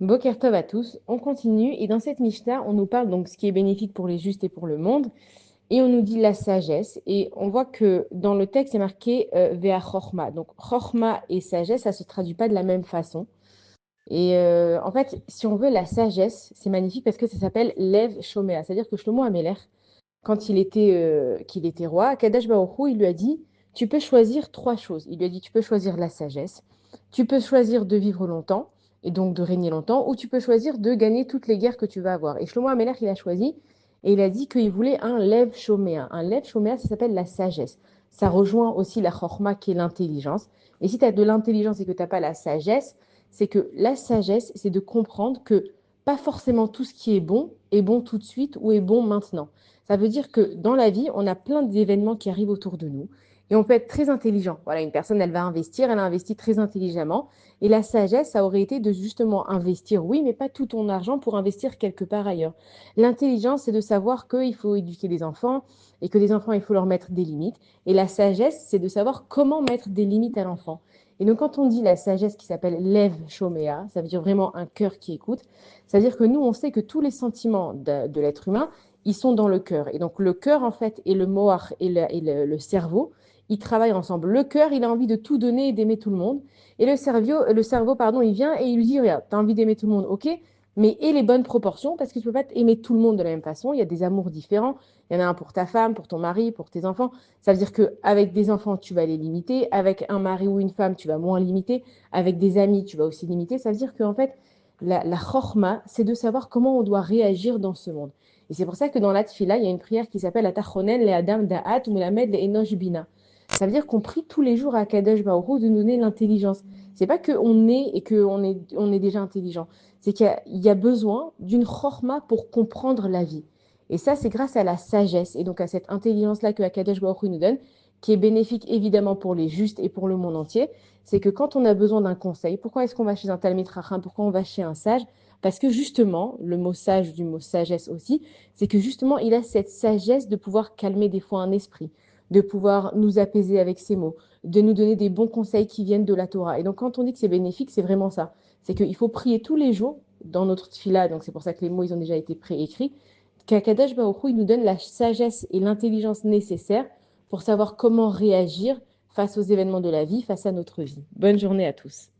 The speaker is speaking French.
Boker Tov à tous, on continue et dans cette Mishnah, on nous parle donc ce qui est bénéfique pour les justes et pour le monde et on nous dit la sagesse et on voit que dans le texte, c'est marqué Vea Chochma. Donc Chochma et sagesse, ça se traduit pas de la même façon. Et en fait, si on veut la sagesse, c'est magnifique parce que ça s'appelle Lev Shomea, c'est-à-dire que Shlomo Améler, quand qu'il était roi, Kadesh Baruch Hu, il lui a dit, tu peux choisir trois choses. Il lui a dit, tu peux choisir la sagesse, tu peux choisir de vivre longtemps et donc de régner longtemps, ou tu peux choisir de gagner toutes les guerres que tu vas avoir. Et Shlomo Améler, il a choisi et il a dit qu'il voulait un lev shoméa. Un lev shoméa, ça s'appelle la sagesse. Ça rejoint aussi la chorma qui est l'intelligence. Et si tu as de l'intelligence et que tu n'as pas la sagesse, c'est que la sagesse, c'est de comprendre que pas forcément tout ce qui est bon tout de suite ou est bon maintenant. Ça veut dire que dans la vie, on a plein d'événements qui arrivent autour de nous et on peut être très intelligent. Voilà, une personne, elle va investir, elle a investi très intelligemment. Et la sagesse, ça aurait été de justement investir, oui, mais pas tout ton argent pour investir quelque part ailleurs. L'intelligence, c'est de savoir qu'il faut éduquer les enfants et que les enfants, il faut leur mettre des limites. Et la sagesse, c'est de savoir comment mettre des limites à l'enfant. Et donc, quand on dit la sagesse qui s'appelle Lev Shomea, ça veut dire vraiment un cœur qui écoute. Ça veut dire que nous, on sait que tous les sentiments de l'être humain, ils sont dans le cœur. Et donc, le cœur, en fait, et le moach et le cerveau, ils travaillent ensemble. Le cœur, il a envie de tout donner et d'aimer tout le monde. Et le cerveau, pardon, il vient et il lui dit, regarde, tu as envie d'aimer tout le monde, ok, mais aie les bonnes proportions parce que tu ne peux pas aimer tout le monde de la même façon. Il y a des amours différents. Il y en a un pour ta femme, pour ton mari, pour tes enfants. Ça veut dire qu'avec des enfants, tu vas les limiter. Avec un mari ou une femme, tu vas moins limiter. Avec des amis, tu vas aussi limiter. Ça veut dire qu'en fait, la chorma, c'est de savoir comment on doit réagir dans ce monde. Et c'est pour ça que dans la tfila, il y a une prière qui s'appelle Atachonen le Adam Da'at ou Melamed le Enosh Bina. Ça veut dire qu'on prie tous les jours à Kadosh Baruch Hu de nous donner l'intelligence. C'est pas qu'on est et qu'on est déjà intelligent. C'est qu'il y a besoin d'une chorma pour comprendre la vie. Et ça, c'est grâce à la sagesse et donc à cette intelligence-là que Akadosh Baruch Hu nous donne, qui est bénéfique évidemment pour les justes et pour le monde entier. C'est que quand on a besoin d'un conseil, pourquoi est-ce qu'on va chez un Talmid Chacham, pourquoi on va chez un sage? Parce que justement, le mot sage du mot sagesse aussi, c'est que justement, il a cette sagesse de pouvoir calmer des fois un esprit, de pouvoir nous apaiser avec ses mots, de nous donner des bons conseils qui viennent de la Torah. Et donc, quand on dit que c'est bénéfique, c'est vraiment ça. C'est qu'il faut prier tous les jours dans notre tfila, donc c'est pour ça que les mots, ils ont déjà été préécrits, qu'Akadash Baruch Hu, il nous donne la sagesse et l'intelligence nécessaires pour savoir comment réagir face aux événements de la vie, face à notre vie. Bonne journée à tous.